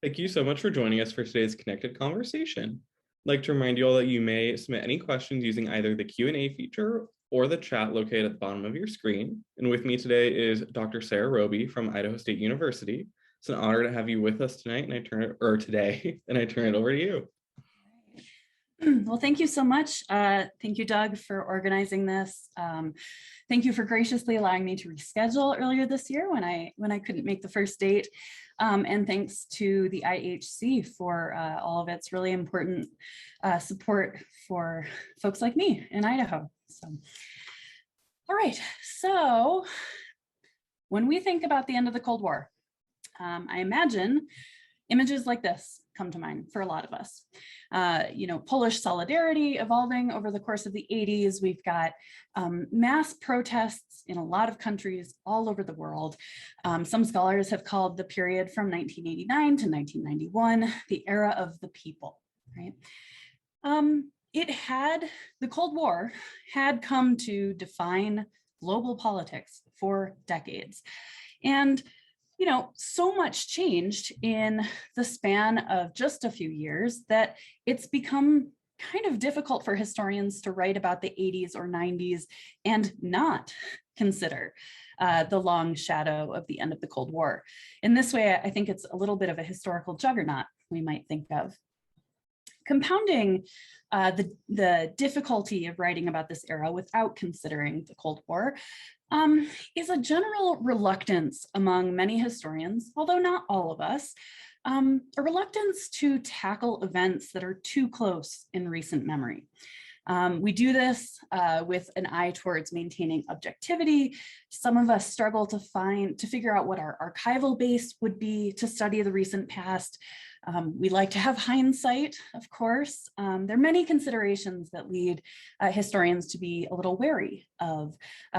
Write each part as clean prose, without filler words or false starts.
Thank you so much for joining us for today's Connected Conversation. I'd like to remind you all that you may submit any questions using either the Q&A feature or the chat located at the bottom of your screen. And with me today is Dr. Sarah Roby from Idaho State University. It's an honor to have you with us tonight, and I turn it over to you. Well, thank you so much. Thank you, Doug, for organizing this. Thank you for graciously allowing me to reschedule earlier this year when I couldn't make the first date. And thanks to the IHC for all of its really important support for folks like me in Idaho. So, all right, so when we think about the end of the Cold War, I imagine images like this come to mind for a lot of us. Polish solidarity evolving over the course of the 80s. We've got mass protests in a lot of countries all over the world. Some scholars have called the period from 1989 to 1991 the era of the people, right? The Cold War had come to define global politics for decades. And so much changed in the span of just a few years that it's become kind of difficult for historians to write about the 80s or 90s and not consider the long shadow of the end of the Cold War. In this way, I think it's a little bit of a historical juggernaut we might think of. Compounding the difficulty of writing about this era without considering the Cold War is a general reluctance among many historians, although not all of us, a reluctance to tackle events that are too close in recent memory. We do this with an eye towards maintaining objectivity. Some of us struggle to figure out what our archival base would be to study the recent past. We like to have hindsight, of course. There are many considerations that lead historians to be a little wary of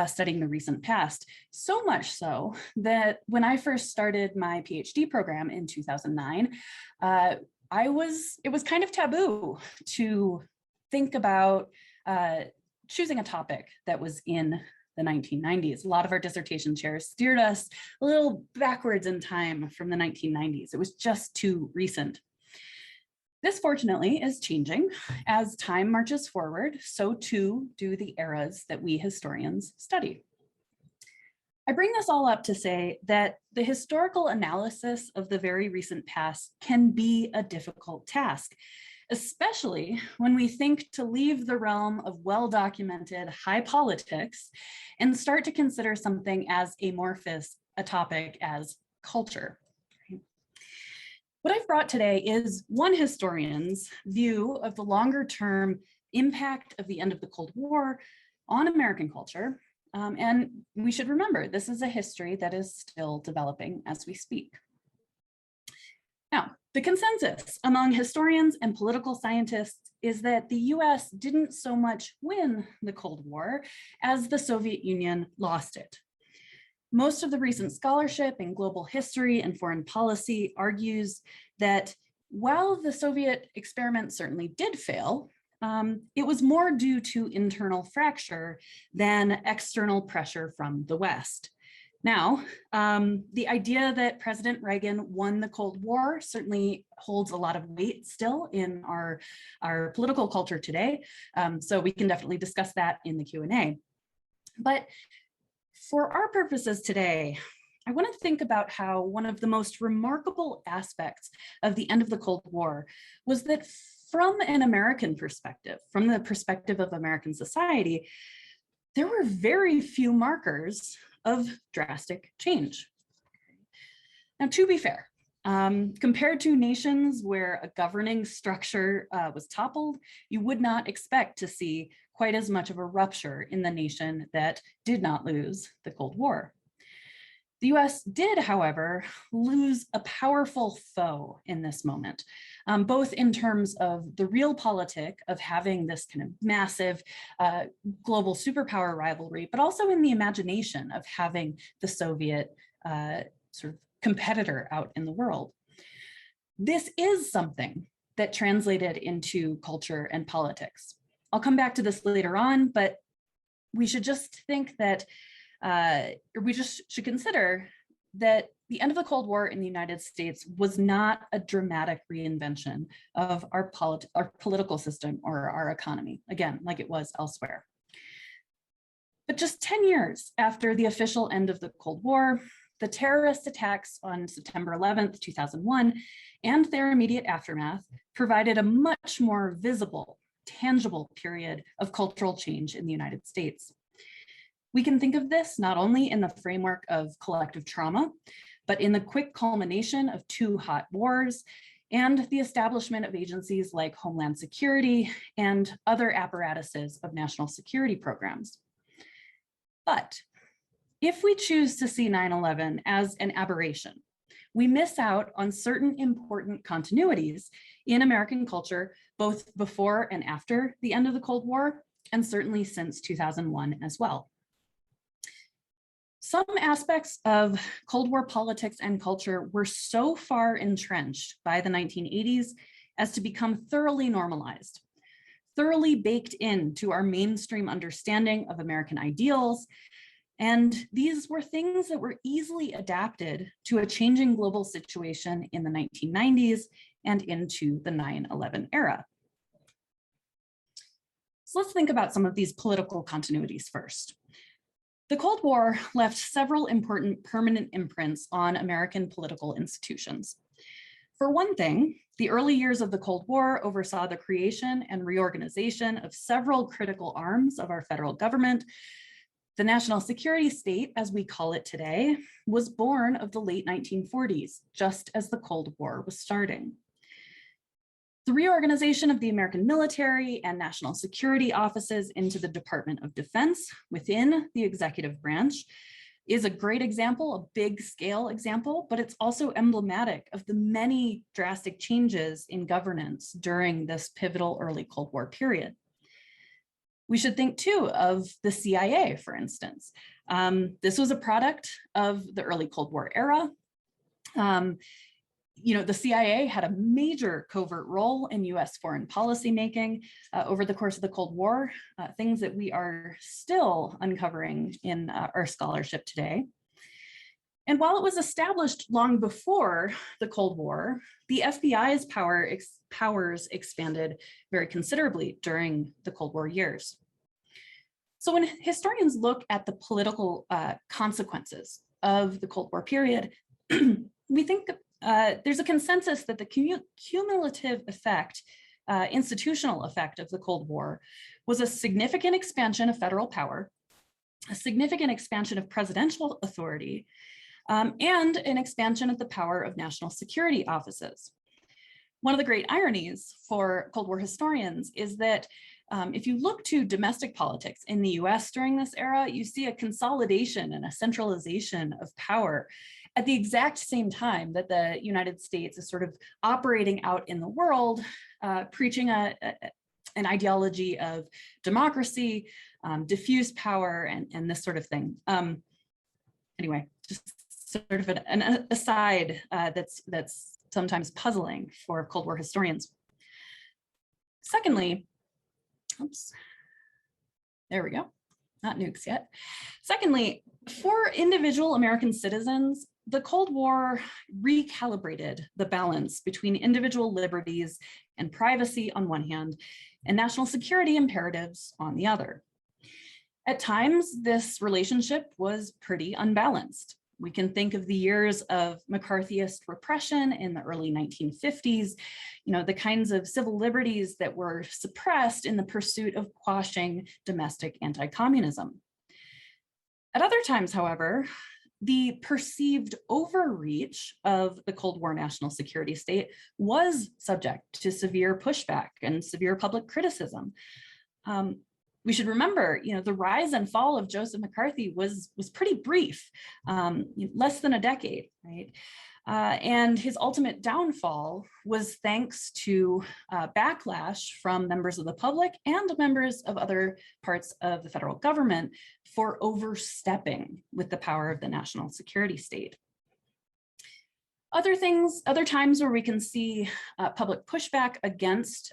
studying the recent past. So much so that when I first started my PhD program in 2009, it was kind of taboo to think about choosing a topic that was in the 1990s. A lot of our dissertation chairs steered us a little backwards in time from the 1990s. It was just too recent. This, fortunately, is changing. As time marches forward, so too do the eras that we historians study. I bring this all up to say that the historical analysis of the very recent past can be a difficult task, especially when we think to leave the realm of well-documented high politics and start to consider something as amorphous a topic as culture. What I've brought today is one historian's view of the longer-term impact of the end of the Cold War on American culture. And we should remember, this is a history that is still developing as we speak. Now, the consensus among historians and political scientists is that the US didn't so much win the Cold War as the Soviet Union lost it. Most of the recent scholarship in global history and foreign policy argues that while the Soviet experiment certainly did fail, it was more due to internal fracture than external pressure from the West. Now, the idea that President Reagan won the Cold War certainly holds a lot of weight still in our political culture today. So we can definitely discuss that in the Q&A. But for our purposes today, I want to think about how one of the most remarkable aspects of the end of the Cold War was that from an American perspective, from the perspective of American society, there were very few markers of drastic change. Now, to be fair, compared to nations where a governing structure was toppled, you would not expect to see quite as much of a rupture in the nation that did not lose the Cold War. The US did, however, lose a powerful foe in this moment, both in terms of the realpolitik of having this kind of massive global superpower rivalry, but also in the imagination of having the Soviet sort of competitor out in the world. This is something that translated into culture and politics. I'll come back to this later on, but we should just think that we just should consider that the end of the Cold War in the United States was not a dramatic reinvention of our political system or our economy, again, like it was elsewhere. But just 10 years after the official end of the Cold War, the terrorist attacks on September 11th, 2001, and their immediate aftermath provided a much more visible, tangible period of cultural change in the United States. We can think of this not only in the framework of collective trauma, but in the quick culmination of two hot wars and the establishment of agencies like Homeland Security and other apparatuses of national security programs. But if we choose to see 9/11 as an aberration, we miss out on certain important continuities in American culture, both before and after the end of the Cold War, and certainly since 2001 as well. Some aspects of Cold War politics and culture were so far entrenched by the 1980s as to become thoroughly normalized, thoroughly baked into our mainstream understanding of American ideals. And these were things that were easily adapted to a changing global situation in the 1990s and into the 9/11 era. So let's think about some of these political continuities first. The Cold War left several important permanent imprints on American political institutions. For one thing, the early years of the Cold War oversaw the creation and reorganization of several critical arms of our federal government. The national security state, as we call it today, was born of the late 1940s, just as the Cold War was starting. The reorganization of the American military and national security offices into the Department of Defense within the executive branch is a great example, a big scale example, but it's also emblematic of the many drastic changes in governance during this pivotal early Cold War period. We should think too of the CIA, for instance. This was a product of the early Cold War era. The CIA had a major covert role in US foreign policy making over the course of the Cold War, things that we are still uncovering in our scholarship today. And while it was established long before the Cold War, the FBI's powers expanded very considerably during the Cold War years. So when historians look at the political consequences of the Cold War period, we think there's a consensus that the cumulative effect, institutional effect of the Cold War was a significant expansion of federal power, a significant expansion of presidential authority, and an expansion of the power of national security offices. One of the great ironies for Cold War historians is that if you look to domestic politics in the US during this era, you see a consolidation and a centralization of power at the exact same time that the United States is sort of operating out in the world, preaching an ideology of democracy, diffuse power, and this sort of thing. Anyway, just sort of an aside that's sometimes puzzling for Cold War historians. Secondly, oops, there we go, not nukes yet. Secondly, for individual American citizens, the Cold War recalibrated the balance between individual liberties and privacy on one hand, and national security imperatives on the other. At times, this relationship was pretty unbalanced. We can think of the years of McCarthyist repression in the early 1950s, the kinds of civil liberties that were suppressed in the pursuit of quashing domestic anti-communism. At other times, however, the perceived overreach of the Cold War national security state was subject to severe pushback and severe public criticism. We should remember, the rise and fall of Joseph McCarthy was pretty brief, less than a decade, right? And his ultimate downfall was thanks to backlash from members of the public and members of other parts of the federal government for overstepping with the power of the national security state. Other times where we can see public pushback against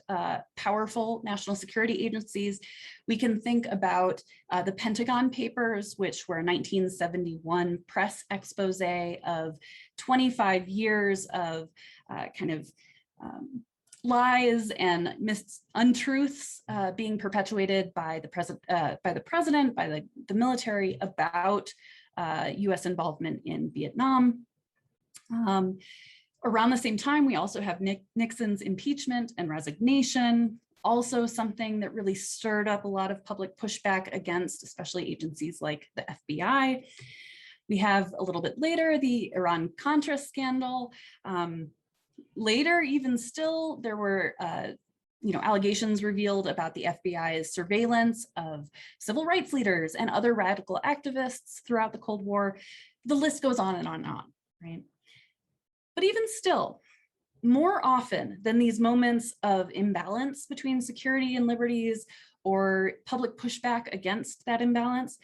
powerful national security agencies, we can think about the Pentagon Papers, which were a 1971 press expose of 25 years of lies and untruths being perpetuated by the president, by the military about US involvement in Vietnam. Around the same time, we also have Nixon's impeachment and resignation, also something that really stirred up a lot of public pushback against, especially agencies like the FBI. We have a little bit later, the Iran-Contra scandal. Later, even still, there were allegations revealed about the FBI's surveillance of civil rights leaders and other radical activists throughout the Cold War. The list goes on and on and on, right? But even still, more often than these moments of imbalance between security and liberties or public pushback against that imbalance,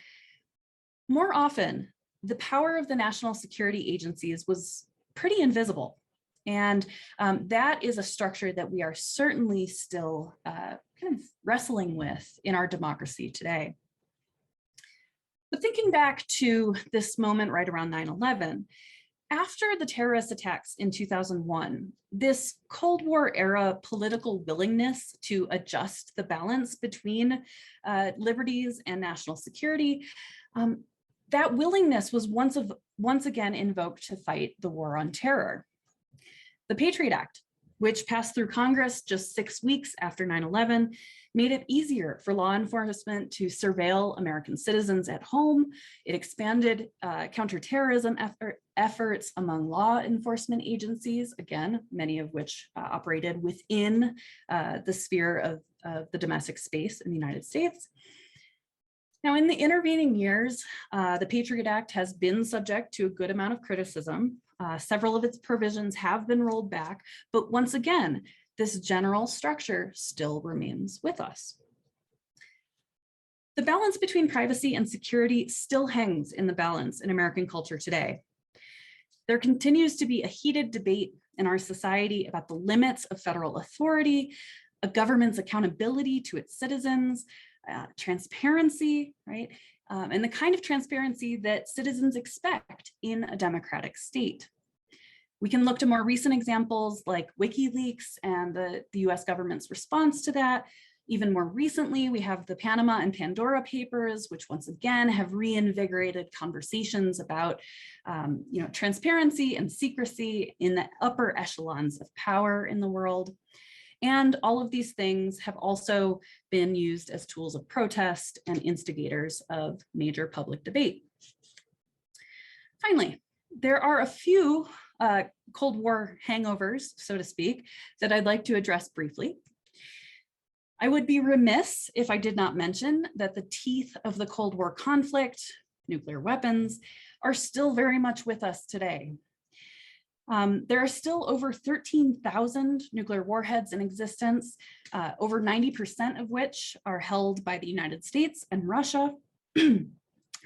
more often the power of the national security agencies was pretty invisible. And that is a structure that we are certainly still kind of wrestling with in our democracy today. But thinking back to this moment right around 9/11, after the terrorist attacks in 2001, this Cold War era political willingness to adjust the balance between liberties and national security, that willingness was once again invoked to fight the war on terror. The Patriot Act, which passed through Congress just 6 weeks after 9/11, made it easier for law enforcement to surveil American citizens at home. It expanded counterterrorism efforts among law enforcement agencies, again, many of which operated within the sphere of the domestic space in the United States. Now, in the intervening years, the Patriot Act has been subject to a good amount of criticism. Several of its provisions have been rolled back, but once again, this general structure still remains with us. The balance between privacy and security still hangs in the balance in American culture today. There continues to be a heated debate in our society about the limits of federal authority, a government's accountability to its citizens, transparency, right? And the kind of transparency that citizens expect in a democratic state. We can look to more recent examples like WikiLeaks and the US government's response to that. Even more recently, we have the Panama and Pandora Papers, which once again have reinvigorated conversations about transparency and secrecy in the upper echelons of power in the world. And all of these things have also been used as tools of protest and instigators of major public debate. Finally, there are a few Cold War hangovers, so to speak, that I'd like to address briefly. I would be remiss if I did not mention that the teeth of the Cold War conflict, nuclear weapons, are still very much with us today. There are still over 13,000 nuclear warheads in existence, over 90% of which are held by the United States and Russia.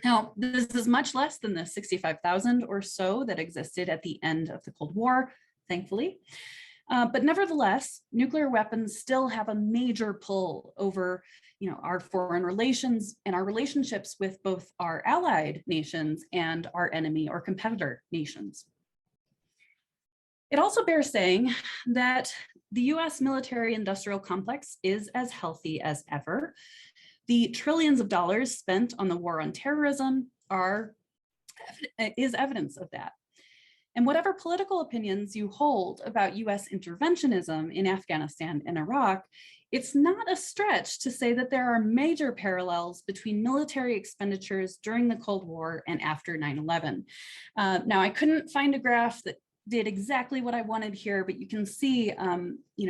Now, this is much less than the 65,000 or so that existed at the end of the Cold War, thankfully. But nevertheless, nuclear weapons still have a major pull over our foreign relations and our relationships with both our allied nations and our enemy or competitor nations. It also bears saying that the US military-industrial complex is as healthy as ever. The trillions of dollars spent on the war on terrorism is evidence of that. And whatever political opinions you hold about US interventionism in Afghanistan and Iraq, it's not a stretch to say that there are major parallels between military expenditures during the Cold War and after 9/11. Now, I couldn't find a graph that did exactly what I wanted here, but you can see,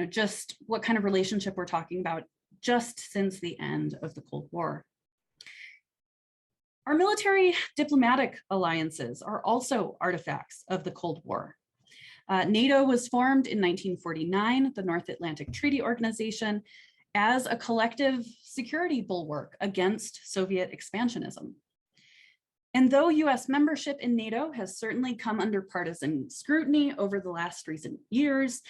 just what kind of relationship we're talking about just since the end of the Cold War. Our military diplomatic alliances are also artifacts of the Cold War. NATO was formed in 1949, the North Atlantic Treaty Organization, as a collective security bulwark against Soviet expansionism. And though US membership in NATO has certainly come under partisan scrutiny over the last recent years,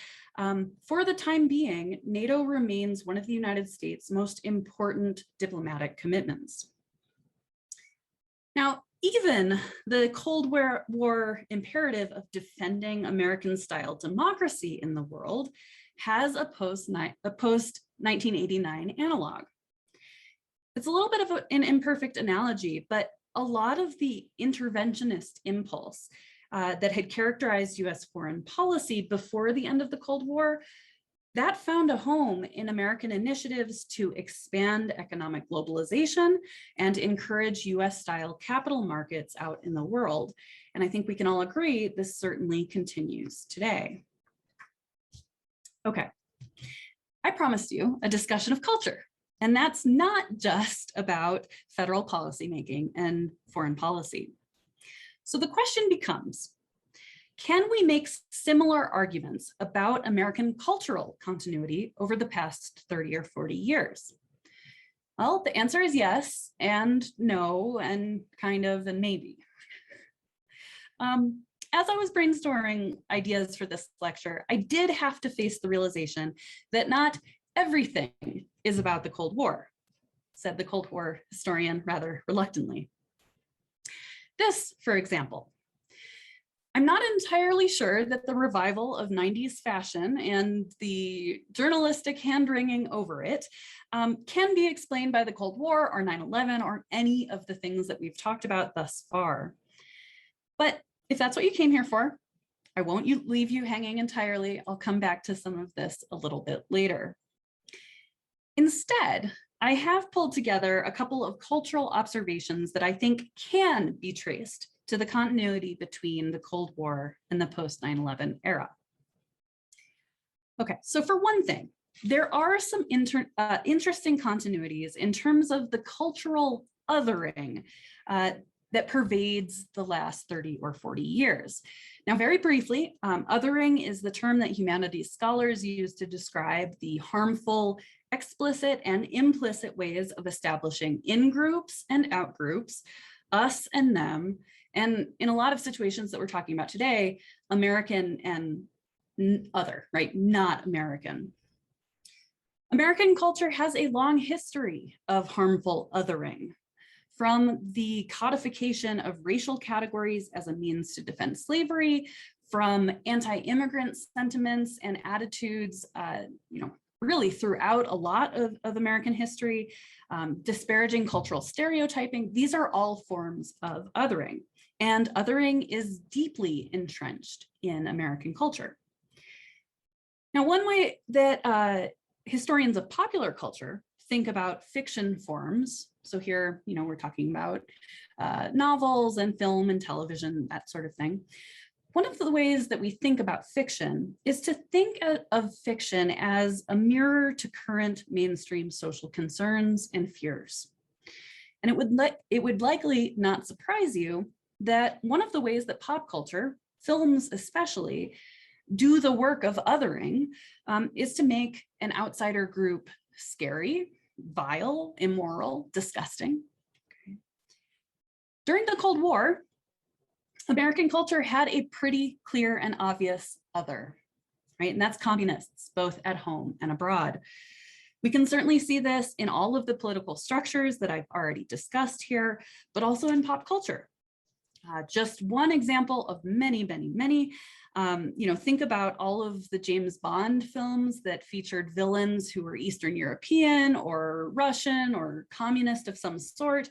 for the time being, NATO remains one of the United States' most important diplomatic commitments. Now, even the Cold War imperative of defending American-style democracy in the world has a post-1989 analog. It's a little bit of an imperfect analogy, but a lot of the interventionist impulse that had characterized US foreign policy before the end of the Cold War, that found a home in American initiatives to expand economic globalization and encourage US-style capital markets out in the world. And I think we can all agree this certainly continues today. Okay, I promised you a discussion of culture. And that's not just about federal policymaking and foreign policy. So the question becomes, can we make similar arguments about American cultural continuity over the past 30 or 40 years? Well, the answer is yes, and no, and kind of, and maybe. As I was brainstorming ideas for this lecture, I did have to face the realization that not everything is about the Cold War, said the Cold War historian rather reluctantly. This, for example, I'm not entirely sure that the revival of 90s fashion and the journalistic hand-wringing over it can be explained by the Cold War or 9/11 or any of the things that we've talked about thus far. But if that's what you came here for, I won't leave you hanging entirely. I'll come back to some of this a little bit later. Instead, I have pulled together a couple of cultural observations that I think can be traced to the continuity between the Cold War and the post-9/11 era. Okay, so for one thing, there are some interesting continuities in terms of the cultural othering that pervades the last 30 or 40 years. Now, very briefly, othering is the term that humanities scholars use to describe the harmful, explicit and implicit ways of establishing in-groups and out-groups, us and them, and in a lot of situations that we're talking about today, American and other, right? Not American. American culture has a long history of harmful othering, from the codification of racial categories as a means to defend slavery, from anti-immigrant sentiments and attitudes, really throughout a lot of American history, disparaging cultural stereotyping. These are all forms of othering, and othering is deeply entrenched in American culture. Now, one way that historians of popular culture think about fiction forms, so here, we're talking about novels and film and television, that sort of thing. One of the ways that we think about fiction is to think of fiction as a mirror to current mainstream social concerns and fears. And it would likely not surprise you that one of the ways that pop culture, films especially, do the work of othering is to make an outsider group scary, vile, immoral, disgusting. Okay. During the Cold War, American culture had a pretty clear and obvious other, right? And that's communists, both at home and abroad. We can certainly see this in all of the political structures that I've already discussed here, but also in pop culture. Just one example of many, many, many. Think about all of the James Bond films that featured villains who were Eastern European or Russian or communist of some sort.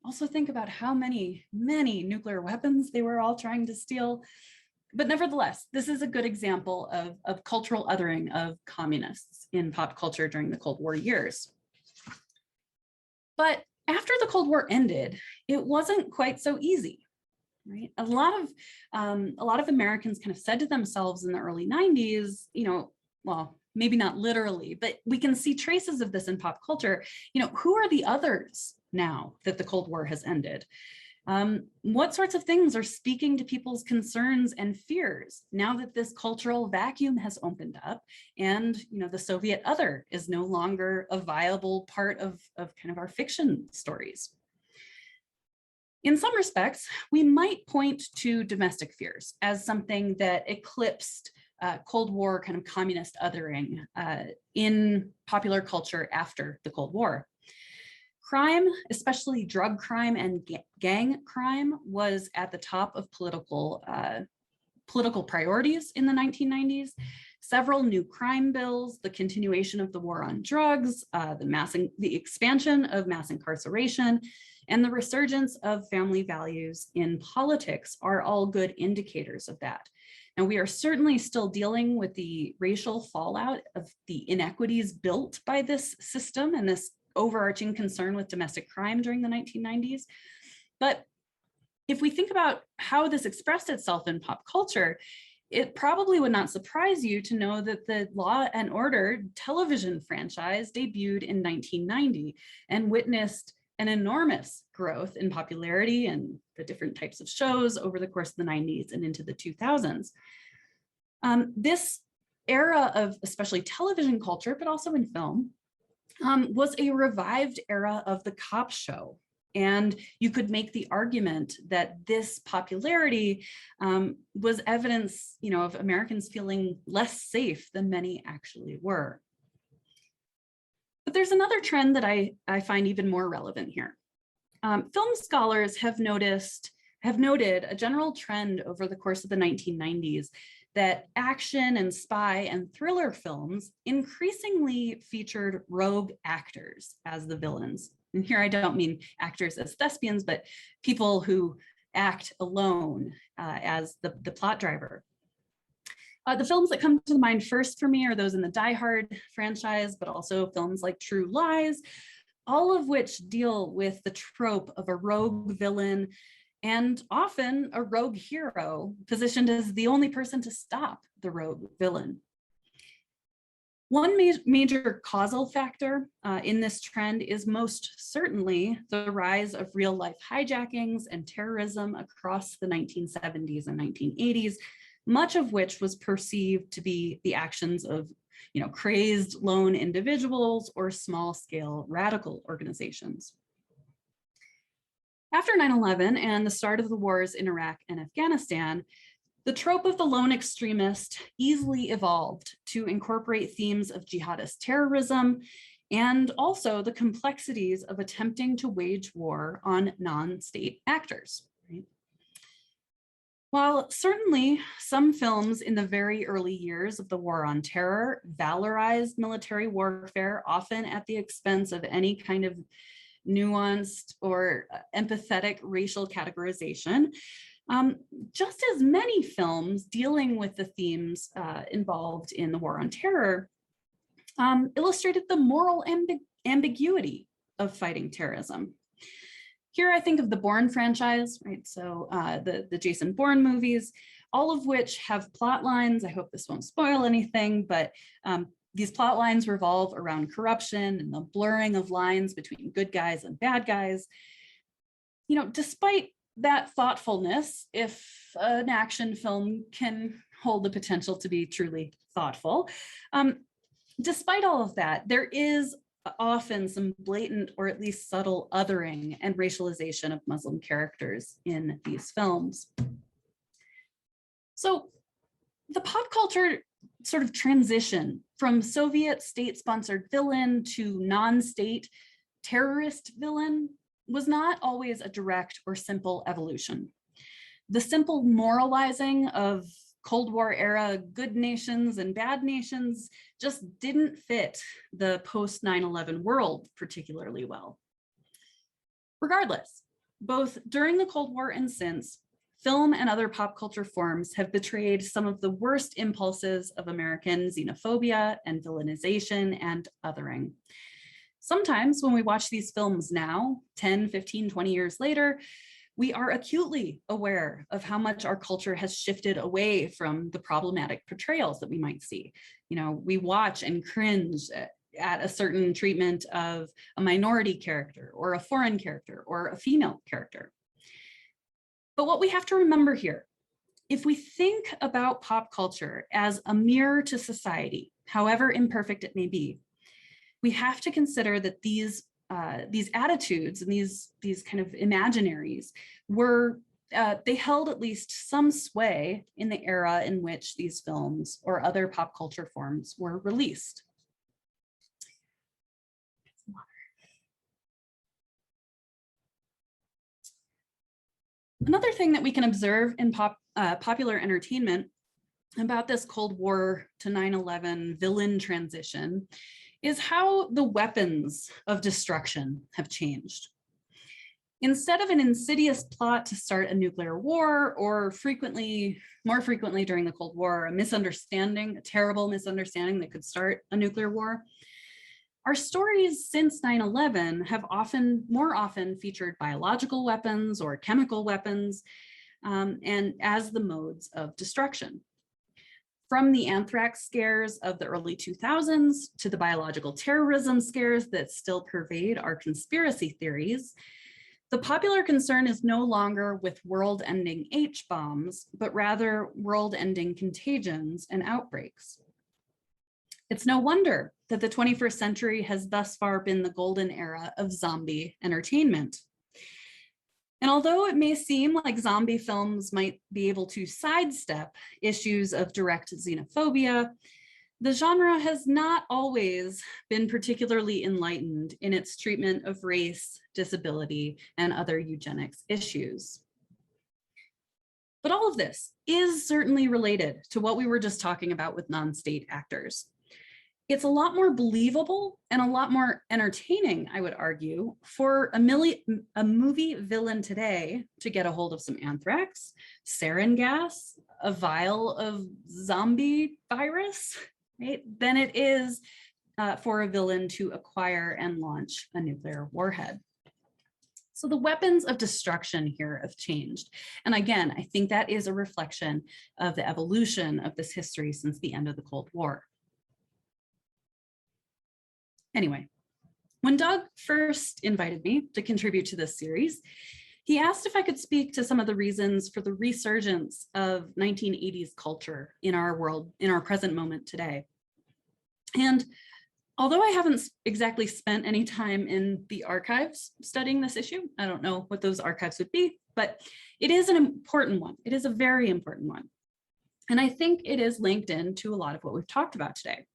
Also think about how many nuclear weapons they were all trying to steal. But nevertheless, this is a good example of cultural othering of communists in pop culture during the Cold War years. But after the Cold War ended, it wasn't quite so easy, right? A lot of Americans kind of said to themselves in the early 90s, well, maybe not literally, but we can see traces of this in pop culture. Who are the others now that the Cold War has ended? What sorts of things are speaking to people's concerns and fears now that this cultural vacuum has opened up and the Soviet other is no longer a viable part of kind of our fiction stories? In some respects, we might point to domestic fears as something that eclipsed Cold War kind of communist othering in popular culture after the Cold War. Crime, especially drug crime and gang crime, was at the top of political priorities in the 1990s. Several new crime bills, the continuation of the war on drugs, the expansion of mass incarceration, and the resurgence of family values in politics are all good indicators of that. And we are certainly still dealing with the racial fallout of the inequities built by this system and this overarching concern with domestic crime during the 1990s. But if we think about how this expressed itself in pop culture, it probably would not surprise you to know that the Law and Order television franchise debuted in 1990 and witnessed an enormous growth in popularity and the different types of shows over the course of the 90s and into the 2000s. This era of especially television culture, but also in film, was a revived era of the cop show. And you could make the argument that this popularity was evidence, of Americans feeling less safe than many actually were. But there's another trend that I find even more relevant here. Film scholars have noted a general trend over the course of the 1990s that action and spy and thriller films increasingly featured rogue actors as the villains. And here I don't mean actors as thespians, but people who act alone as the plot driver. The films that come to mind first for me are those in the Die Hard franchise, but also films like True Lies, all of which deal with the trope of a rogue villain and often a rogue hero positioned as the only person to stop the rogue villain. One major causal factor in this trend is most certainly the rise of real-life hijackings and terrorism across the 1970s and 1980s, much of which was perceived to be the actions of crazed lone individuals or small-scale radical organizations. After 9/11 and the start of the wars in Iraq and Afghanistan, the trope of the lone extremist easily evolved to incorporate themes of jihadist terrorism and also the complexities of attempting to wage war on non-state actors. Right? While certainly some films in the very early years of the War on Terror valorized military warfare, often at the expense of any kind of nuanced or empathetic racial categorization, just as many films dealing with the themes involved in the War on Terror illustrated the moral ambiguity of fighting terrorism. Here I think of the Bourne franchise, right? So the Jason Bourne movies, all of which have plot lines. I hope this won't spoil anything, but these plot lines revolve around corruption and the blurring of lines between good guys and bad guys. Despite that thoughtfulness, if an action film can hold the potential to be truly thoughtful, despite all of that, there is often some blatant or at least subtle othering and racialization of Muslim characters in these films. So the pop culture sort of transition from Soviet state-sponsored villain to non-state terrorist villain was not always a direct or simple evolution. The simple moralizing of Cold War era good nations and bad nations just didn't fit the post 9/11 world particularly well. Regardless, both during the Cold War and since, film and other pop culture forms have betrayed some of the worst impulses of American xenophobia and villainization and othering. Sometimes when we watch these films now, 10, 15, 20 years later, we are acutely aware of how much our culture has shifted away from the problematic portrayals that we might see. We watch and cringe at a certain treatment of a minority character or a foreign character or a female character. But what we have to remember here, if we think about pop culture as a mirror to society, however imperfect it may be, we have to consider that these these attitudes and these kind of imaginaries were, they held at least some sway in the era in which these films or other pop culture forms were released. Another thing that we can observe in popular entertainment about this Cold War to 9/11 villain transition is how the weapons of destruction have changed. Instead of an insidious plot to start a nuclear war, or more frequently during the Cold War, a misunderstanding, a terrible misunderstanding that could start a nuclear war, our stories since 9/11 have more often featured biological weapons or chemical weapons, and as the modes of destruction. From the anthrax scares of the early 2000s to the biological terrorism scares that still pervade our conspiracy theories, the popular concern is no longer with world-ending H-bombs, but rather world-ending contagions and outbreaks. It's no wonder that the 21st century has thus far been the golden era of zombie entertainment. And although it may seem like zombie films might be able to sidestep issues of direct xenophobia, the genre has not always been particularly enlightened in its treatment of race, disability, and other eugenics issues. But all of this is certainly related to what we were just talking about with non-state actors. It's a lot more believable and a lot more entertaining, I would argue, for a movie villain today to get a hold of some anthrax, sarin gas, a vial of zombie virus, right, than it is for a villain to acquire and launch a nuclear warhead. So the weapons of destruction here have changed. And again, I think that is a reflection of the evolution of this history since the end of the Cold War. Anyway, when Doug first invited me to contribute to this series, he asked if I could speak to some of the reasons for the resurgence of 1980s culture in our world, in our present moment today. And although I haven't exactly spent any time in the archives studying this issue, I don't know what those archives would be, but it is an important one. It is a very important one. And I think it is linked in to a lot of what we've talked about today.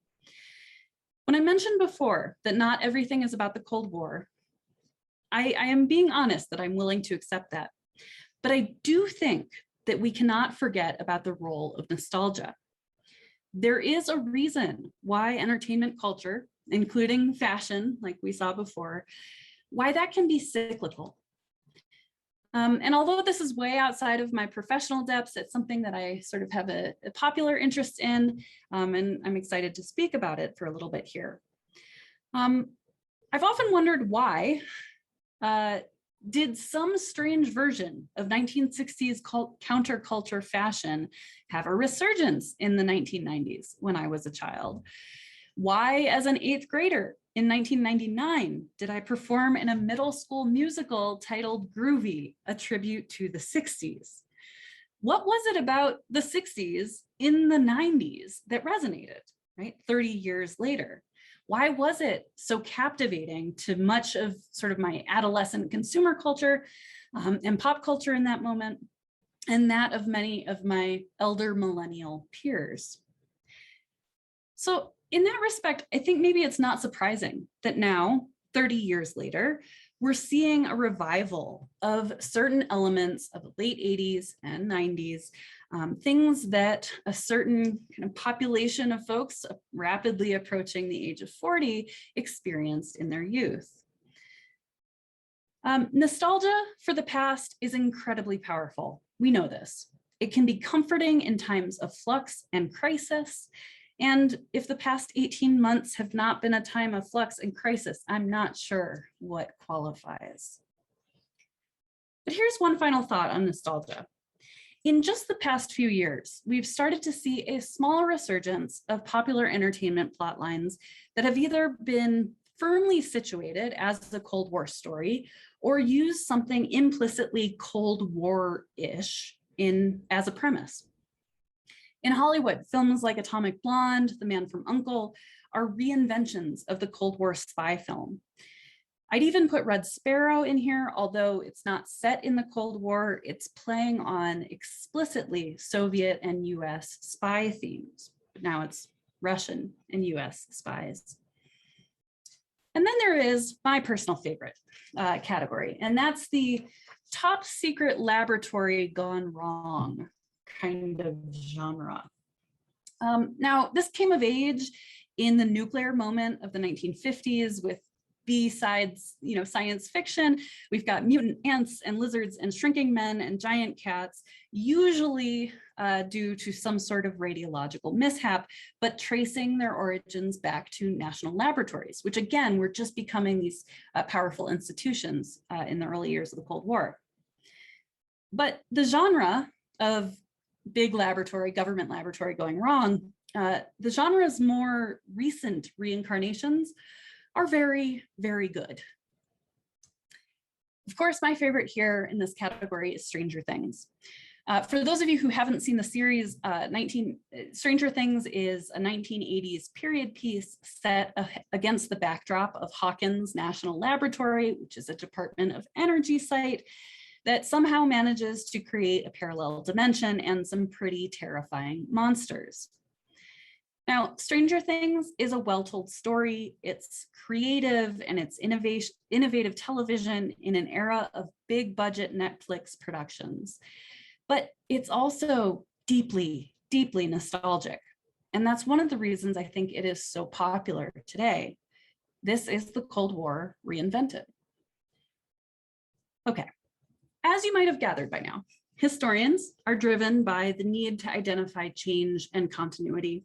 When I mentioned before that not everything is about the Cold War, I am being honest that I'm willing to accept that. But I do think that we cannot forget about the role of nostalgia. There is a reason why entertainment culture, including fashion, like we saw before, why that can be cyclical. And although this is way outside of my professional depths, it's something that I sort of have a popular interest in, and I'm excited to speak about it for a little bit here. I've often wondered why did some strange version of 1960s counterculture fashion have a resurgence in the 1990s when I was a child? Why, as an 8th grader in 1999, did I perform in a middle school musical titled Groovy, a tribute to the 60s? What was it about the 60s in the 90s that resonated, right, 30 years later? Why was it so captivating to much of sort of my adolescent consumer culture and pop culture in that moment, and that of many of my elder millennial peers? So in that respect, I think maybe it's not surprising that now, 30 years later, we're seeing a revival of certain elements of the late 80s and 90s, things that a certain kind of population of folks rapidly approaching the age of 40 experienced in their youth. Nostalgia for the past is incredibly powerful. We know this. It can be comforting in times of flux and crisis. And if the past 18 months have not been a time of flux and crisis, I'm not sure what qualifies. But here's one final thought on nostalgia. In just the past few years, we've started to see a small resurgence of popular entertainment plotlines that have either been firmly situated as a Cold War story or use something implicitly Cold War-ish as a premise. In Hollywood, films like Atomic Blonde, The Man from U.N.C.L.E. are reinventions of the Cold War spy film. I'd even put Red Sparrow in here, although it's not set in the Cold War, it's playing on explicitly Soviet and US spy themes. But now it's Russian and US spies. And then there is my personal favorite category, and that's the top secret laboratory gone wrong kind of genre. Now, this came of age in the nuclear moment of the 1950s with B-sides, science fiction. We've got mutant ants and lizards and shrinking men and giant cats, usually due to some sort of radiological mishap, but tracing their origins back to national laboratories, which again, were just becoming these powerful institutions in the early years of the Cold War. But the genre of big laboratory, government laboratory going wrong, the genre's more recent reincarnations are very, very good. Of course, my favorite here in this category is Stranger Things. For those of you who haven't seen the series, Stranger Things is a 1980s period piece set against the backdrop of Hawkins National Laboratory, which is a Department of Energy site that somehow manages to create a parallel dimension and some pretty terrifying monsters. Now, Stranger Things is a well-told story. It's creative and it's innovative television in an era of big budget Netflix productions. But it's also deeply, deeply nostalgic. And that's one of the reasons I think it is so popular today. This is the Cold War reinvented. Okay, as you might have gathered by now, historians are driven by the need to identify change and continuity.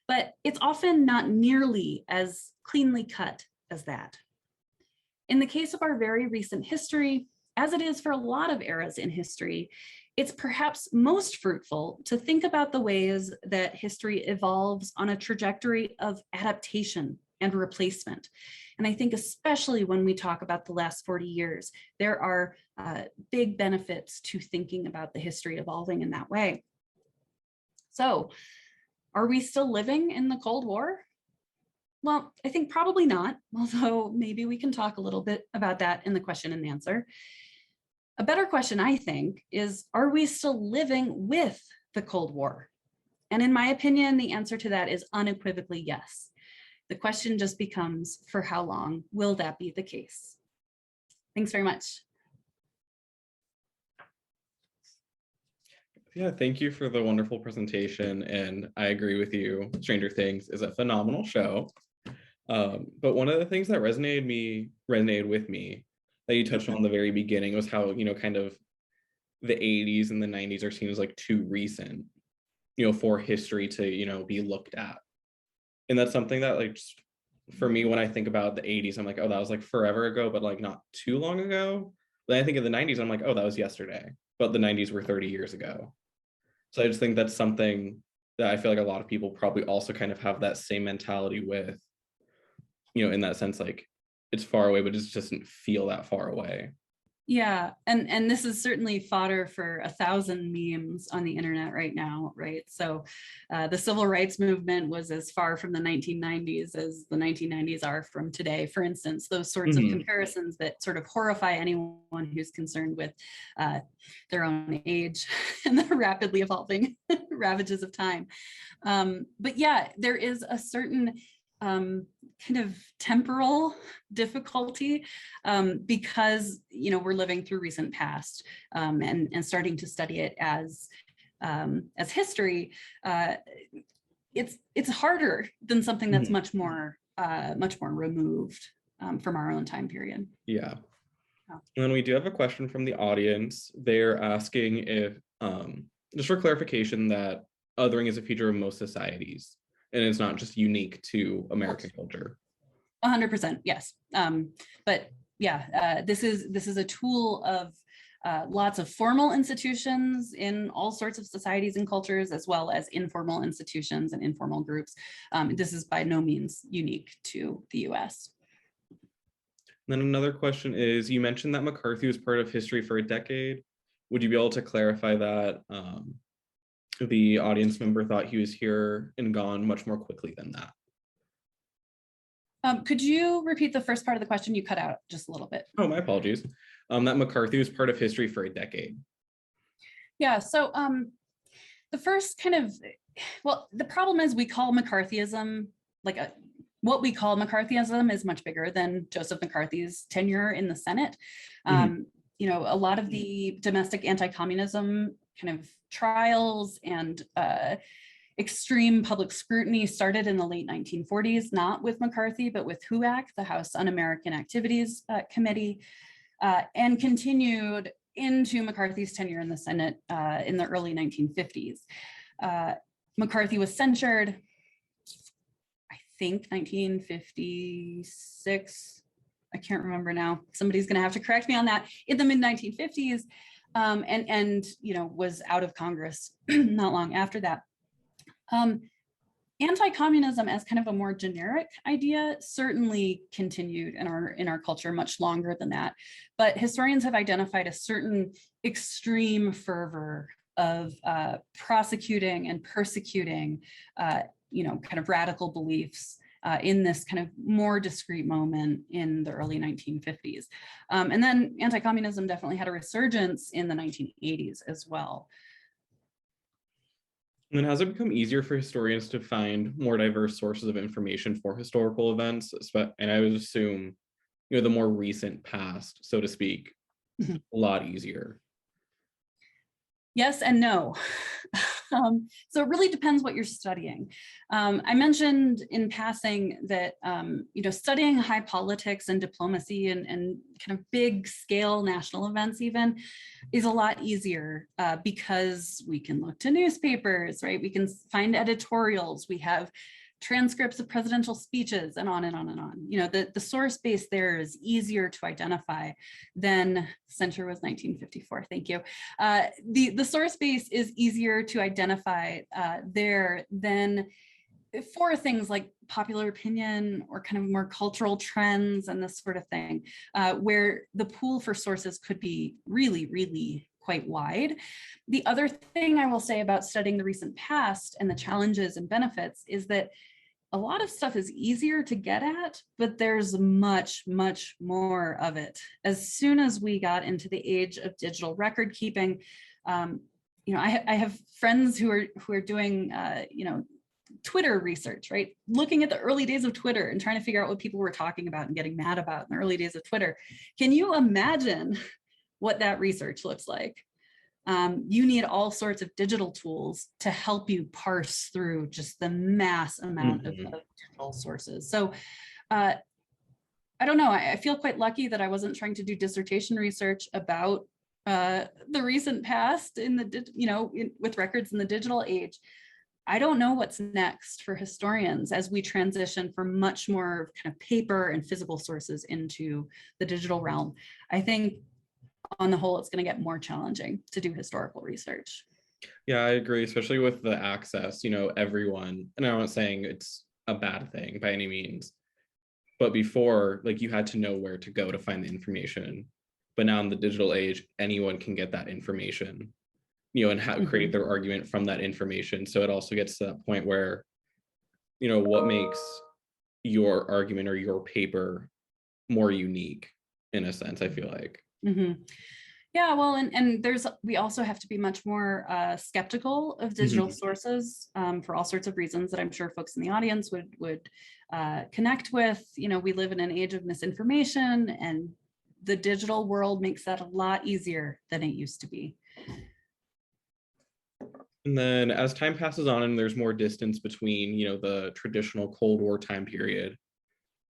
But it's often not nearly as cleanly cut as that. In the case of our very recent history, as it is for a lot of eras in history, it's perhaps most fruitful to think about the ways that history evolves on a trajectory of adaptation and replacement. And I think especially when we talk about the last 40 years, there are big benefits to thinking about the history evolving in that way. So, are we still living in the Cold War? Well, I think probably not, although maybe we can talk a little bit about that in the question and answer. A better question, I think, is, are we still living with the Cold War? And in my opinion, the answer to that is unequivocally yes. The question just becomes, for how long will that be the case? Thanks very much. Yeah, thank you for the wonderful presentation. And I agree with you. Stranger Things is a phenomenal show. But one of the things that resonated with me that you touched on the very beginning was how, kind of the 80s and the 90s are seen as like too recent, for history to, be looked at. And that's something that like, just, for me, when I think about the 80s, I'm like, oh, that was like forever ago, but like not too long ago. Then I think of the 90s, I'm like, oh, that was yesterday, but the 90s were 30 years ago. So I just think that's something that I feel like a lot of people probably also kind of have that same mentality with, in that sense, like it's far away, but it just doesn't feel that far away. Yeah, and this is certainly fodder for 1,000 memes on the internet right now, right? So the civil rights movement was as far from the 1990s as the 1990s are from today. For instance, those sorts of comparisons that sort of horrify anyone who's concerned with their own age and the rapidly evolving ravages of time. But yeah, there is a certain kind of temporal difficulty because we're living through recent past and starting to study it as history. It's harder than something that's much more removed from our own time period. Yeah. And then we do have a question from the audience. They're asking if, just for clarification, that othering is a feature of most societies. And it's not just unique to American culture. 100%, yes. But yeah, this is a tool of lots of formal institutions in all sorts of societies and cultures, as well as informal institutions and informal groups. This is by no means unique to the US. Then another question is, you mentioned that McCarthy was part of history for a decade. Would you be able to clarify that? The audience member thought he was here and gone much more quickly than that. Could you repeat the first part of the question? You cut out just a little bit. Oh, my apologies. That McCarthy was part of history for a decade. Yeah, so the first kind of, well, the problem is we call McCarthyism, what we call McCarthyism is much bigger than Joseph McCarthy's tenure in the Senate. You know, a lot of the domestic anti-communism kind of trials and extreme public scrutiny started in the late 1940s, not with McCarthy, but with HUAC, the House Un-American Activities Committee, and continued into McCarthy's tenure in the Senate in the early 1950s. McCarthy was censured, I think 1956. I can't remember now. Somebody's going to have to correct me on that. In the mid 1950s, and you know, was out of Congress not long after that. Anti-communism as kind of a more generic idea certainly continued in our culture much longer than that. But historians have identified a certain extreme fervor of prosecuting and persecuting, you know, kind of radical beliefs in this kind of more discrete moment in the early 1950s. And then anti-communism definitely had a resurgence in the 1980s as well. And has it become easier for historians to find more diverse sources of information for historical events? And I would assume, you know, the more recent past, so to speak, a lot easier. Yes and no. So it really depends what you're studying. I mentioned in passing that you know, studying high politics and diplomacy and kind of big scale national events even is a lot easier because we can look to newspapers, right? We can find editorials. We have transcripts of presidential speeches and on and on and on. You know, the source base there is easier to identify than, censure was 1954, thank you. The source base is easier to identify there than for things like popular opinion or kind of more cultural trends and this sort of thing, where the pool for sources could be really, really quite wide. The other thing I will say about studying the recent past and the challenges and benefits is that a lot of stuff is easier to get at, but there's much, much more of it. As soon as we got into the age of digital record keeping, you know, I have friends who are doing, you know, Twitter research, right? Looking at the early days of Twitter and trying to figure out what people were talking about and getting mad about in the early days of Twitter. Can you imagine what that research looks like? You need all sorts of digital tools to help you parse through just the mass amount of digital sources. So I don't know, I feel quite lucky that I wasn't trying to do dissertation research about the recent past in the, you know, with records in the digital age. I don't know what's next for historians as we transition from much more kind of paper and physical sources into the digital realm. I think on the whole, it's going to get more challenging to do historical research. Yeah, I agree, especially with the access, you know, everyone, and I'm not saying it's a bad thing by any means, but before, like, you had to know where to go to find the information. But now in the digital age, anyone can get that information, you know, and create their argument from that information. So it also gets to that point where, you know, what makes your argument or your paper more unique in a sense, I feel like. Yeah, well, and we also have to be much more skeptical of digital sources for all sorts of reasons that I'm sure folks in the audience would connect with. You know, we live in an age of misinformation, and the digital world makes that a lot easier than it used to be. And then as time passes on and there's more distance between, you know, the traditional Cold War time period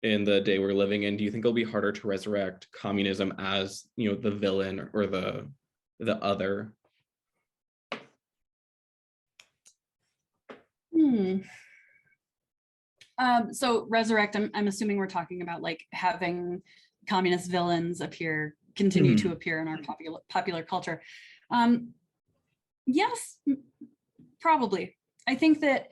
in the day we're living in, do you think it'll be harder to resurrect communism as, you know, the villain or the other? So resurrect, I'm assuming we're talking about like having communist villains continue to appear in our popular culture. Yes, probably. I think that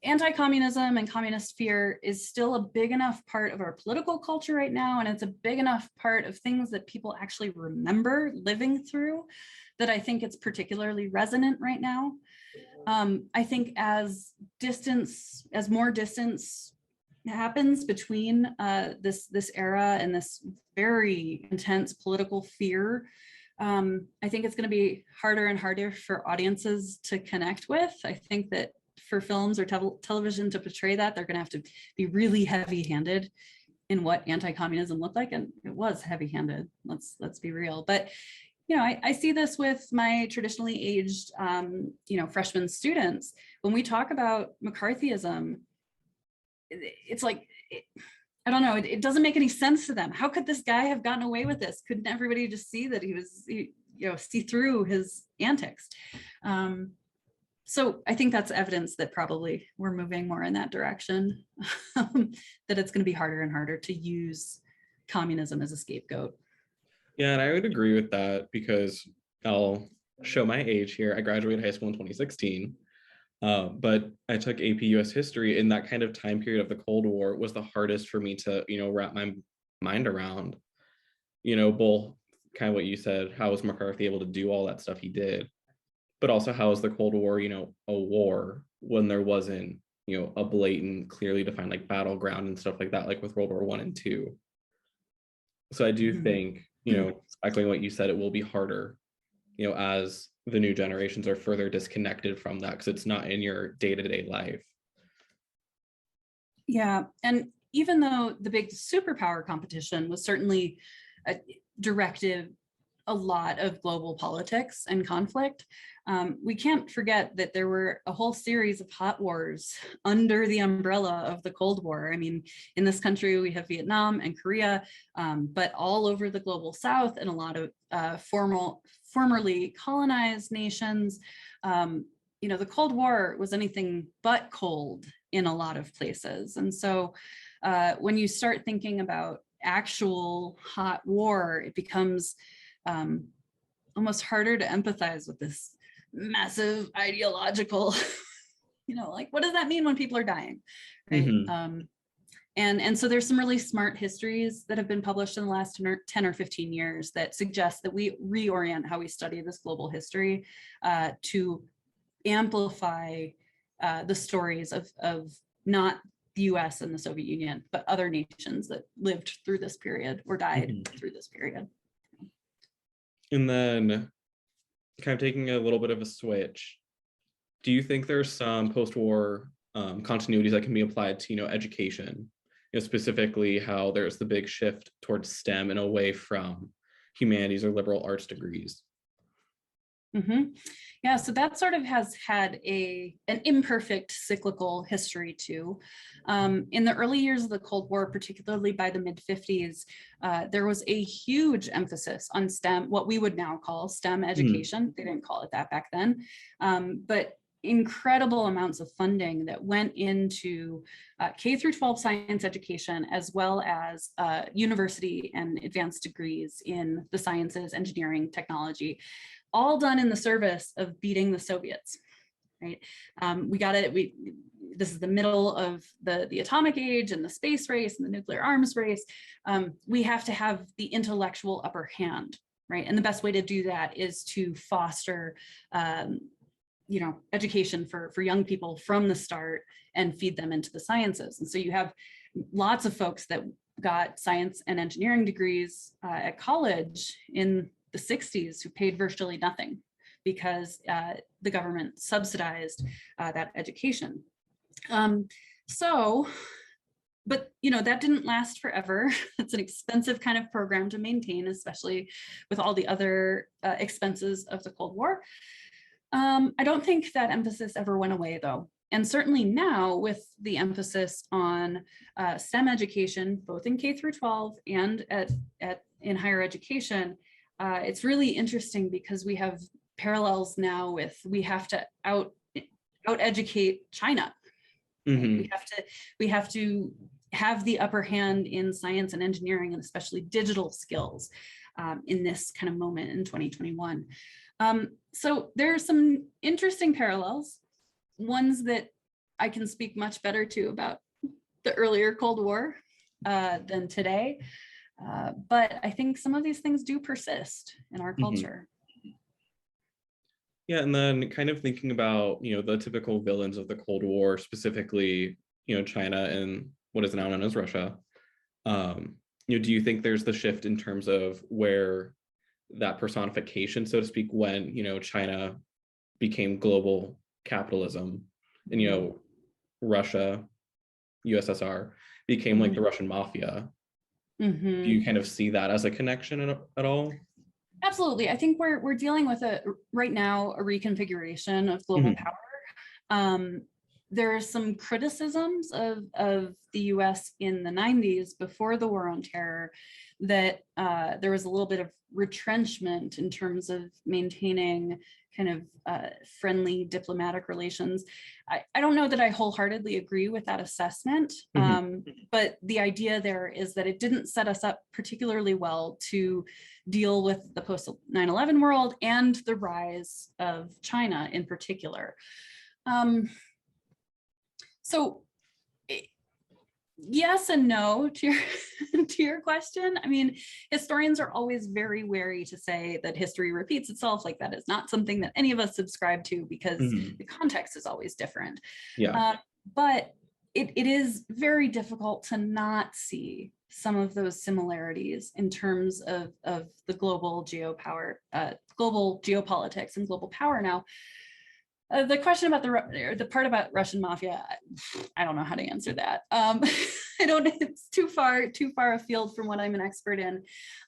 anti-communism and communist fear is still a big enough part of our political culture right now, and it's a big enough part of things that people actually remember living through, that I think it's particularly resonant right now. I think as more distance happens between this era and this very intense political fear, I think it's going to be harder and harder for audiences to connect with. I think that for films or television to portray that, they're going to have to be really heavy-handed in what anti-communism looked like, and it was heavy-handed. Let's be real. But I see this with my traditionally aged, freshman students. When we talk about McCarthyism, it's like, I don't know, it doesn't make any sense to them. How could this guy have gotten away with this? Couldn't everybody just see that see through his antics? So I think that's evidence that probably we're moving more in that direction, that it's going to be harder and harder to use communism as a scapegoat. Yeah, and I would agree with that because I'll show my age here. I graduated high school in 2016, but I took AP US history, and that kind of time period of the Cold War was the hardest for me to, wrap my mind around, both kind of what you said, how was McCarthy able to do all that stuff he did, but also how is the Cold War, a war when there wasn't, a blatant, clearly defined like battleground and stuff like that, like with World War I and II. So I do think, echoing what you said, it will be harder, as the new generations are further disconnected from that because it's not in your day-to-day life. Yeah, and even though the big superpower competition was certainly directed a lot of global politics and conflict, we can't forget that there were a whole series of hot wars under the umbrella of the Cold War. I mean, in this country, we have Vietnam and Korea, but all over the global South and a lot of formerly colonized nations, the Cold War was anything but cold in a lot of places. And so when you start thinking about actual hot war, it becomes almost harder to empathize with this massive ideological, like, what does that mean when people are dying, right? Mm-hmm. And so there's some really smart histories that have been published in the last 10 or 15 years that suggest that we reorient how we study this global history to amplify the stories of not the US and the Soviet Union, but other nations that lived through this period or died through this period. And then kind of taking a little bit of a switch, do you think there's some post-war continuities that can be applied to, education, specifically how there's the big shift towards STEM and away from humanities or liberal arts degrees? Mm-hmm. Yeah, so that sort of has had an imperfect cyclical history too. In the early years of the Cold War, particularly by the mid-50s, there was a huge emphasis on STEM, what we would now call STEM education. They didn't call it that back then, but incredible amounts of funding that went into K through 12 science education, as well as university and advanced degrees in the sciences, engineering, technology, all done in the service of beating the Soviets, right? We got it. This is the middle of the atomic age and the space race and the nuclear arms race. We have to have the intellectual upper hand, right? And the best way to do that is to foster, education for young people from the start and feed them into the sciences. And so you have lots of folks that got science and engineering degrees at college in the 60s who paid virtually nothing because the government subsidized that education. But that didn't last forever. It's an expensive kind of program to maintain, especially with all the other expenses of the Cold War. I don't think that emphasis ever went away though. And certainly now with the emphasis on STEM education, both in K through 12 and in higher education, it's really interesting because we have parallels now with, we have to out educate China. Mm-hmm. We have to have the upper hand in science and engineering, and especially digital skills in this kind of moment in 2021. So there are some interesting parallels, ones that I can speak much better to about the earlier Cold War than today. But I think some of these things do persist in our culture. Yeah, and then kind of thinking about, the typical villains of the Cold War, specifically, China and what is now known as Russia. Do you think there's the shift in terms of where that personification, so to speak, when, China became global capitalism and, Russia, USSR became like the Russian mafia? Do you kind of see that as a connection at all? Absolutely. I think we're dealing with right now a reconfiguration of global power. There are some criticisms of the US in the 90s before the war on terror that there was a little bit of retrenchment in terms of maintaining kind of friendly diplomatic relations. I don't know that I wholeheartedly agree with that assessment, but the idea there is that it didn't set us up particularly well to deal with the post 9/11 world and the rise of China in particular. So yes and no to your question. I mean, historians are always very wary to say that history repeats itself. Like, that is not something that any of us subscribe to, because the context is always different. Yeah. But it is very difficult to not see some of those similarities in terms of the global global geopolitics and global power now. The question about the part about Russian mafia, I don't know how to answer that. It's too far afield from what I'm an expert in.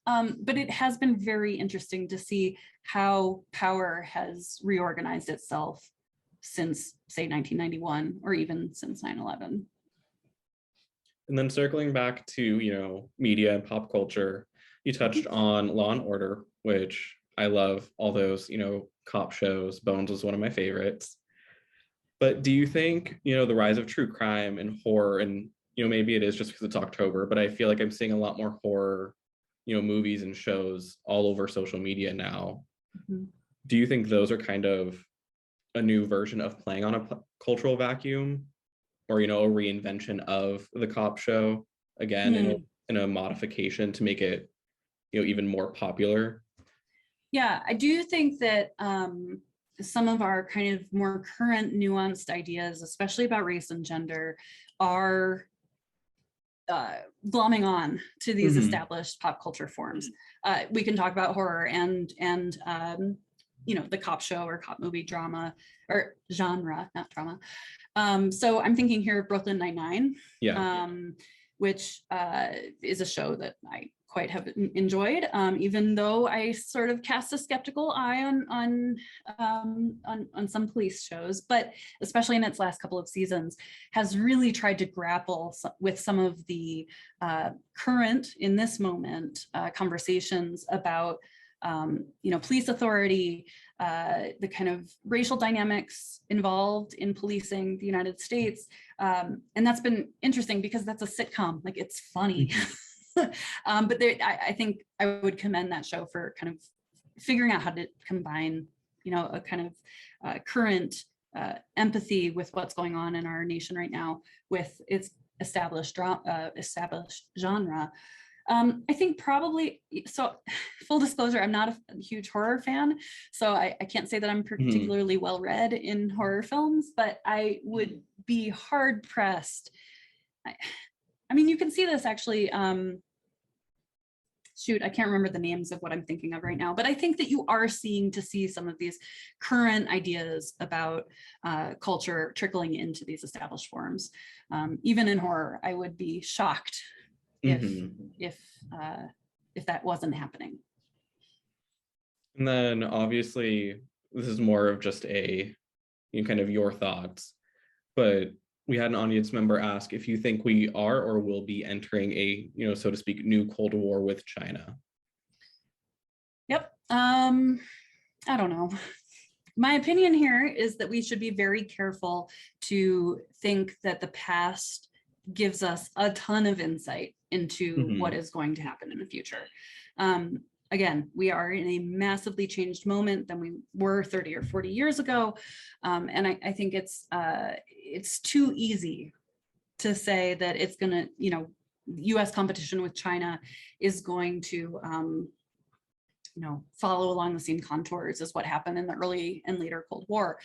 But it has been very interesting to see how power has reorganized itself since, say, 1991, or even since 9/11. And then circling back to, media and pop culture, you touched on Law and Order, which I love all those, cop shows. Bones was one of my favorites. But do you think, the rise of true crime and horror, and, maybe it is just because it's October, but I feel like I'm seeing a lot more horror, movies and shows all over social media now. Do you think those are kind of a new version of playing on a cultural vacuum, or, a reinvention of the cop show again in a modification to make it, even more popular? Yeah, I do think that some of our kind of more current nuanced ideas, especially about race and gender, are glomming on to these established pop culture forms. We can talk about horror and the cop show or cop movie drama, or genre, not drama. So I'm thinking here of Brooklyn Nine-Nine, which is a show that I quite have enjoyed, even though I sort of cast a skeptical eye on some police shows, but especially in its last couple of seasons, has really tried to grapple with some of the current, in this moment, conversations about police authority, the kind of racial dynamics involved in policing the United States. And that's been interesting because that's a sitcom, like, it's funny. But I think I would commend that show for kind of figuring out how to combine, a kind of current empathy with what's going on in our nation right now with its established genre. I think probably, so full disclosure, I'm not a huge horror fan, so I can't say that I'm particularly well read in horror films, but I would be hard pressed. I mean, you can see this actually, shoot, I can't remember the names of what I'm thinking of right now, but I think that you are seeing some of these current ideas about culture trickling into these established forms. Even in horror, I would be shocked if that wasn't happening. And then obviously this is more of just kind of your thoughts, but we had an audience member ask if you think we are or will be entering a, so to speak, new Cold War with China. Yep. I don't know. My opinion here is that we should be very careful to think that the past gives us a ton of insight into what is going to happen in the future. Again, we are in a massively changed moment than we were 30 or 40 years ago. And I think it's too easy to say that it's going to, US competition with China is going to, follow along the same contours as what happened in the early and later Cold War.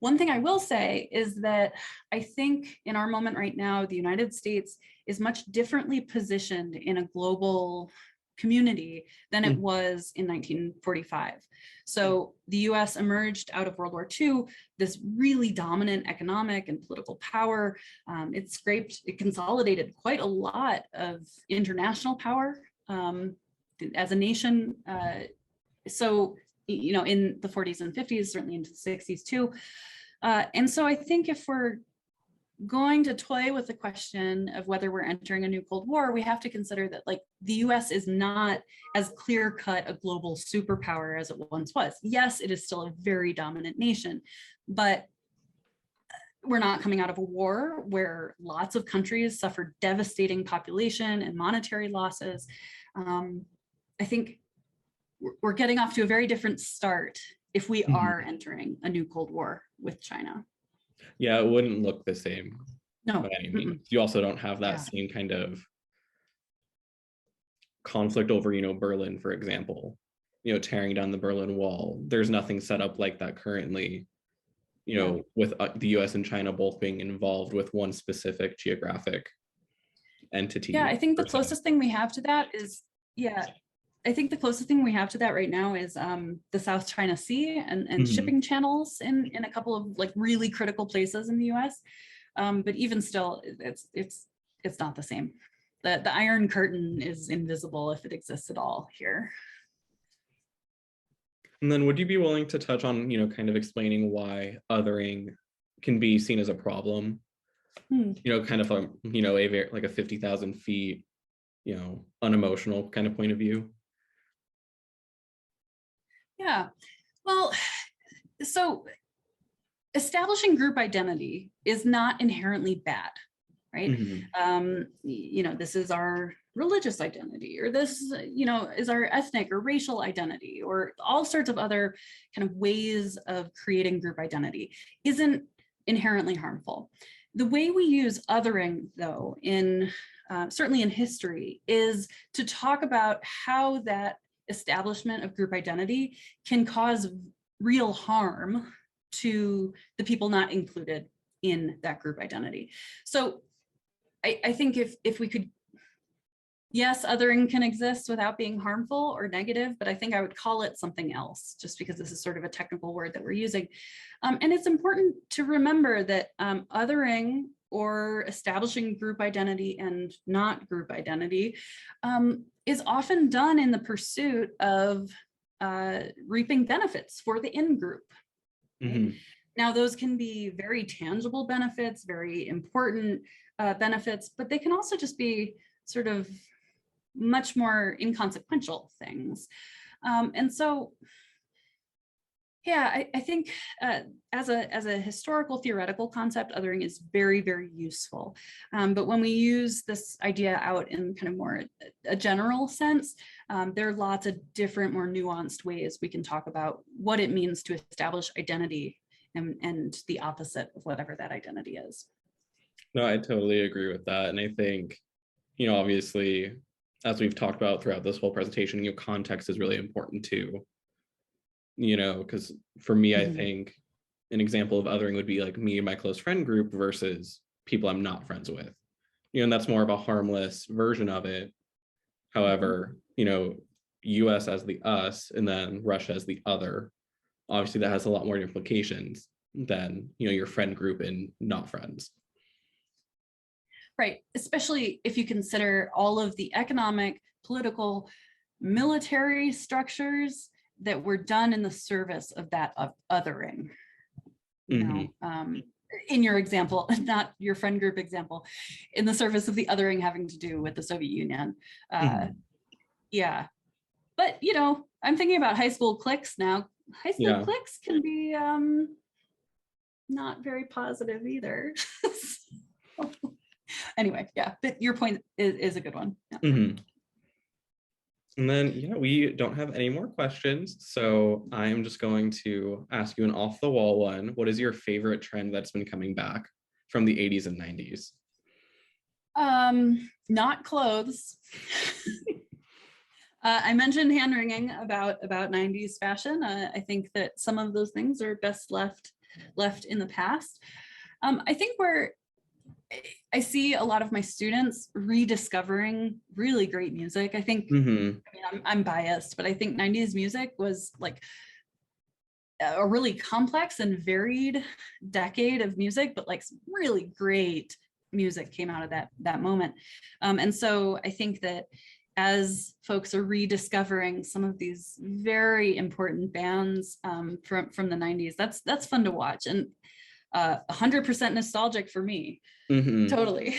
One thing I will say is that I think in our moment right now, the United States is much differently positioned in a global community than it was in 1945. So the US emerged out of World War II, this really dominant economic and political power. It consolidated quite a lot of international power as a nation. So, you know, in the 40s and 50s, certainly into the 60s too. And so I think if we're going to toy with the question of whether we're entering a new Cold War, we have to consider that like the US is not as clear-cut a global superpower as it once was. Yes, it is still a very dominant nation, but we're not coming out of a war where lots of countries suffered devastating population and monetary losses. I think we're getting off to a very different start if we are entering a new Cold War with China. Yeah, it wouldn't look the same. No. By any means. You also don't have that same kind of conflict over, you know, Berlin, for example, you know, tearing down the Berlin Wall. There's nothing set up like that currently, you know, with the US and China both being involved with one specific geographic entity. Yeah, I think the closest thing we have to that is, I think the closest thing we have to that right now is the South China Sea and shipping channels in a couple of like really critical places in the US. But even still, it's not the same. The Iron Curtain is invisible if it exists at all here. And then would you be willing to touch on, you know, kind of explaining why othering can be seen as a problem? You know, kind of you know, like a 50,000 feet, you know, unemotional kind of point of view. Yeah, well, so establishing group identity is not inherently bad, right? You know, this is our religious identity, or this, you know, is our ethnic or racial identity, or all sorts of other kind of ways of creating group identity isn't inherently harmful. The way we use othering, though, in certainly in history, is to talk about how that establishment of group identity can cause real harm to the people not included in that group identity. So I think if we could, yes, othering can exist without being harmful or negative, but I think I would call it something else, just because this is sort of a technical word that we're using. And it's important to remember that othering or establishing group identity and not group identity is often done in the pursuit of reaping benefits for the in-group. Now, those can be very tangible benefits, very important benefits, but they can also just be sort of much more inconsequential things. And so, yeah, I think as a historical theoretical concept, othering is very, very useful. But when we use this idea out in kind of more a general sense, there are lots of different, more nuanced ways we can talk about what it means to establish identity and the opposite of whatever that identity is. No, I totally agree with that. And I think, you know, obviously, as we've talked about throughout this whole presentation, you know, context is really important too. You know, because for me, I think an example of othering would be like me and my close friend group versus people I'm not friends with. You know, and that's more of a harmless version of it. However, you know, US as the us and then Russia as the other, obviously that has a lot more implications than, you know, your friend group and not friends. Right, especially if you consider all of the economic, political, military structures that were done in the service of that othering. You know, in your example, not your friend group example, in the service of the othering having to do with the Soviet Union. Yeah, but you know, I'm thinking about high school cliques now. High school cliques can be not very positive either. Anyway, yeah, but your point is a good one. And then, yeah, we don't have any more questions. So I'm just going to ask you an off the wall one. What is your favorite trend that's been coming back from the 80s and 90s? Not clothes. I mentioned hand wringing about 90s fashion. I think that some of those things are best left left in the past. I think I see a lot of my students rediscovering really great music. I think, I'm biased, but I think 90s music was like a really complex and varied decade of music, but like really great music came out of that moment. And so I think that as folks are rediscovering some of these very important bands from the 90s, that's fun to watch, and 100% nostalgic for me. Totally.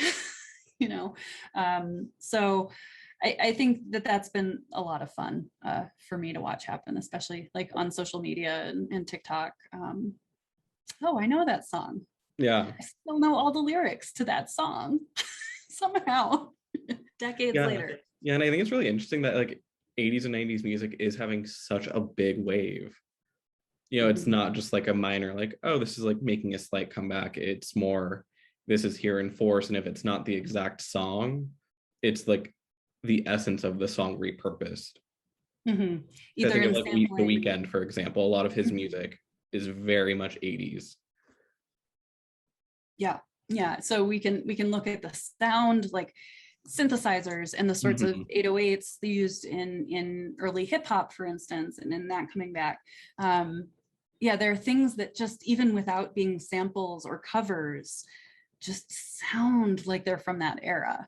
So I think that's been a lot of fun for me to watch happen, especially like on social media and TikTok. Oh, I know that song. Yeah. I still know all the lyrics to that song somehow, decades later. Yeah, and I think it's really interesting that like 80s and 90s music is having such a big wave. It's not just like a minor, like, oh, this is like making a slight comeback. It's more, this is here in force. And if it's not the exact song, it's like the essence of the song repurposed. Either I think of like The sampling. Weeknd, for example, a lot of his music is very much 80s. Yeah. So we can look at the sound, like synthesizers and the sorts of 808s they used in early hip hop, for instance, and in that coming back. There are things that just, even without being samples or covers, just sound like they're from that era.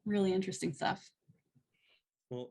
Really interesting stuff. Well,